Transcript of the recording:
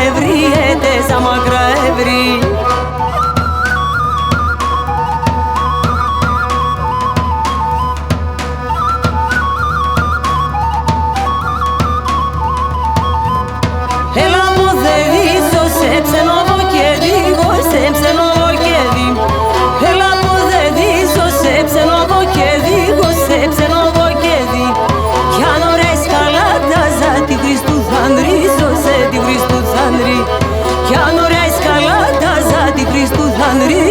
evriete za makra evri. Έλα μου δεδίσω σε ψενόβο και δίγω, σε ψενόβο και δίγω. Έλα μου δεδίσω σε ψενόβο και δίγω, σε ψενόβο και δίγω. Κι αν ωραίες καλάτα za τη Χριστού θανρίσω, σε τη Χριστού θανρί. Κι αν ωραίες καλάτα za τη Χριστού θανρί.